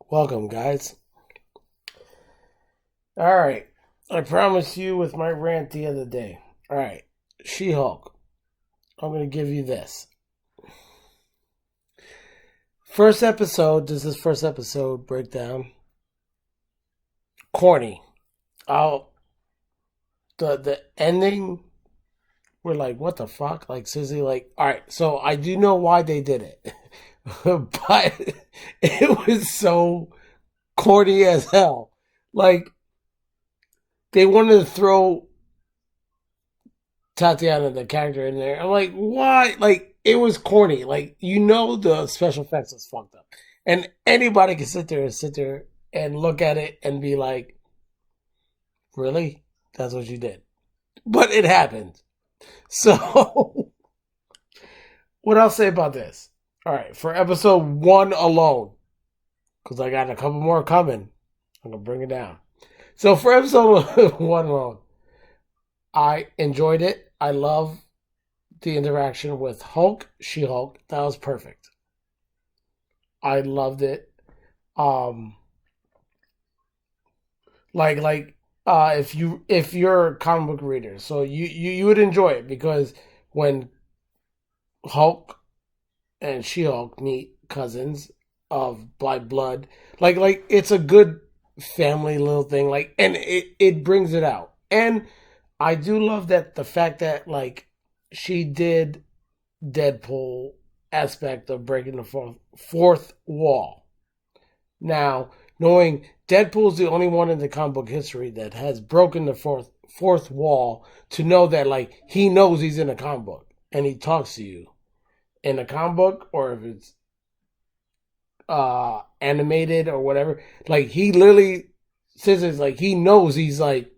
Welcome, guys. All right. I promised you with my rant the other day. All right. She Hulk. I'm going to give you this. First episode, this is first episode breakdown. Corny. I'll, the ending, we're like, what the fuck? Like, seriously, like, all right. So I do know why they did it. But it was so corny as hell. Like, they wanted to throw Tatiana, the character, in there. I'm like, why? Like, it was corny. Like, the special effects is fucked up. And anybody can sit there and look at it and be like, really? That's what you did. But it happened. So, what I'll say about this. All right, for episode one alone, because I got a couple more coming, I'm going to bring it down. So, for episode one alone, I enjoyed it. I love the interaction with Hulk, She-Hulk. That was perfect. I loved it. Um, if you're a comic book reader, so you would enjoy it because when Hulk and She-Hulk meet cousins of by blood, like it's a good family little thing. Like, and it brings it out. And I do love that the fact that like she did Deadpool aspect of breaking the fourth wall. Now, knowing Deadpool's the only one in the comic book history that has broken the fourth wall, to know that like he knows he's in a comic book and he talks to you in a comic book, or if it's animated or whatever, like he literally says it's like he knows he's like,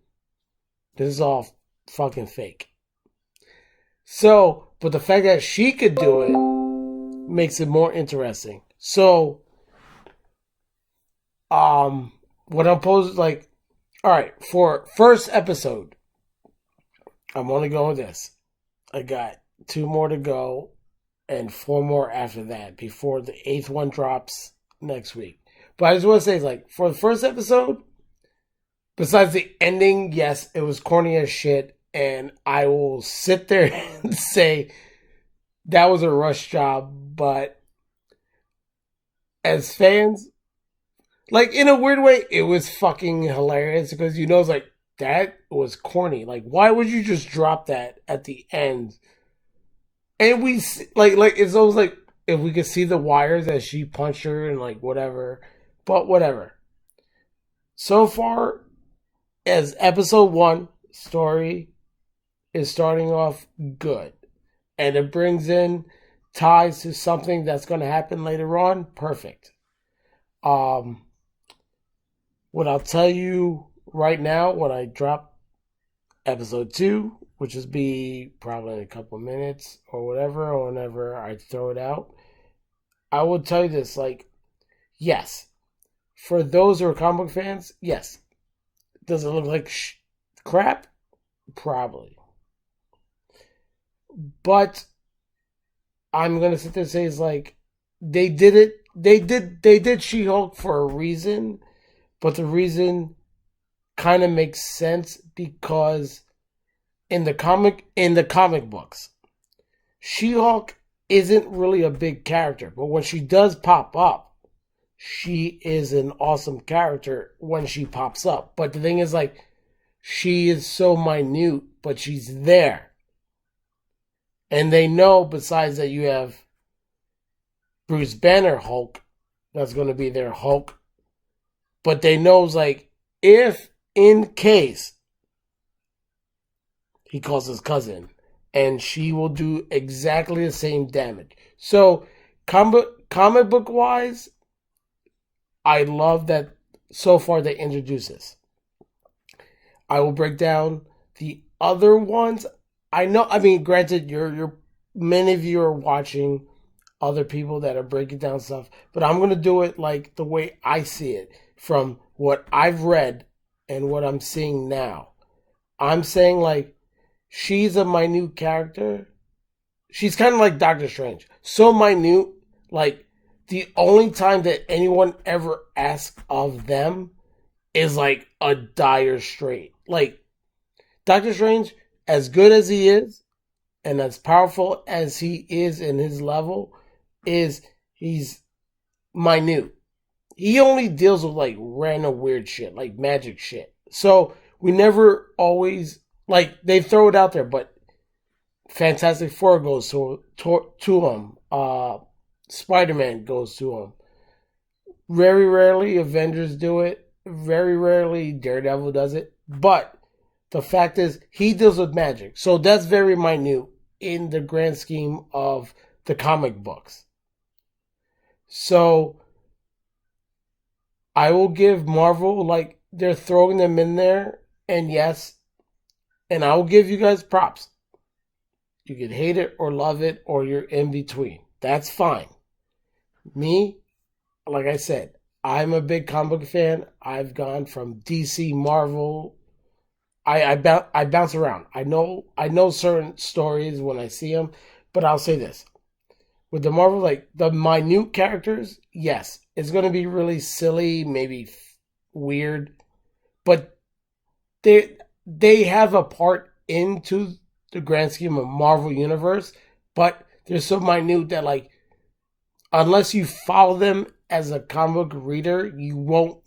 this is all fucking fake. So, but the fact that she could do it makes it more interesting. So, what I'm posing, like, all right, for first episode, I'm only going with this. I got 2 more to go and 4 more after that before the 8th one drops next week. But I just want to say, like, for the first episode, besides the ending, yes, it was corny as shit. And I will sit there and say that was a rush job. But as fans, like, in a weird way, it was fucking hilarious because it's like, that was corny. Like, why would you just drop that at the end? And we, like, it's almost like if we could see the wires as she punched her and, like, whatever. But whatever. So far, as episode 1, story is starting off good. And it brings in ties to something that's going to happen later on. Perfect. What I'll tell you right now, when I drop episode 2, which is be probably in a couple of minutes or whatever, or whenever I throw it out, I will tell you this, like, yes, for those who are comic book fans, yes. Does it look like crap? Probably. But I'm gonna sit there and say it's like they did it. They did She-Hulk for a reason, but the reason kind of makes sense because in the comic books, She-Hulk isn't really a big character, but when she does pop up, she is an awesome character when she pops up. But the thing is, like, she is so minute, but she's there. And they know, besides that, you have Bruce Banner Hulk, that's going to be their Hulk. But they know, like, if in case he calls his cousin, and she will do exactly the same damage. So, comic book wise, I love that so far they introduce this. I will break down the other ones. I know, I mean, granted, you're many of you are watching other people that are breaking down stuff, but I'm going to do it like the way I see it from what I've read and what I'm seeing now. I'm saying, like, she's a minute character. She's kind of like Doctor Strange. So minute, like, the only time that anyone ever asks of them is like a dire straight. Like Doctor Strange, as good as he is and as powerful as he is in his level, he's minute. He only deals with like random weird shit, like magic shit. So we never always like they throw it out there, but Fantastic Four goes to him. Spider Man goes to him. Very rarely Avengers do it. Very rarely Daredevil does it. But the fact is, he deals with magic. So that's very minute in the grand scheme of the comic books. So I will give Marvel, like, they're throwing them in there. And yes, and I will give you guys props. You can hate it or love it or you're in between. That's fine. Me, like I said, I'm a big comic book fan. I've gone from DC, Marvel. I bounce around. I know certain stories when I see them, but I'll say this: with the Marvel, like the minute characters, yes, it's going to be really silly, maybe weird, but they have a part into the grand scheme of Marvel Universe, but they're so minute that like unless you follow them as a comic book reader, you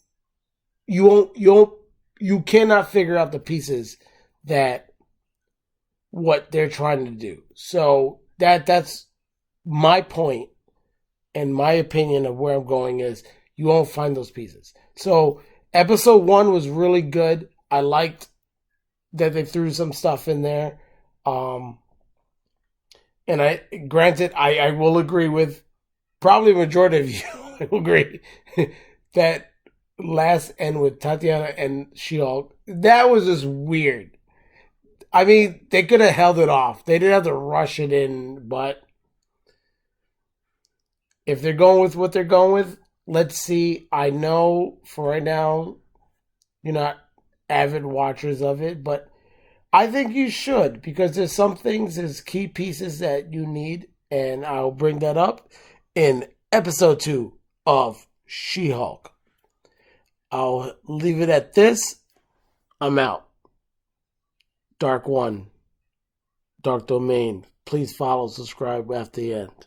cannot figure out the pieces that what they're trying to do. So that's my point and my opinion of where I'm going is you won't find those pieces. So episode 1 was really good. I liked that they threw some stuff in there. And I will agree with probably the majority of you. I will agree that last end with Tatiana and She-Hulk, that was just weird. I mean, they could have held it off. They didn't have to rush it in, but if they're going with what they're going with, let's see. I know for right now, you're not avid watchers of it, but I think you should because there's some things, there's key pieces that you need, and I'll bring that up in episode 2 of She-Hulk. I'll leave it at this. I'm out. Dark One, Dark Domain. Please follow, subscribe after the end.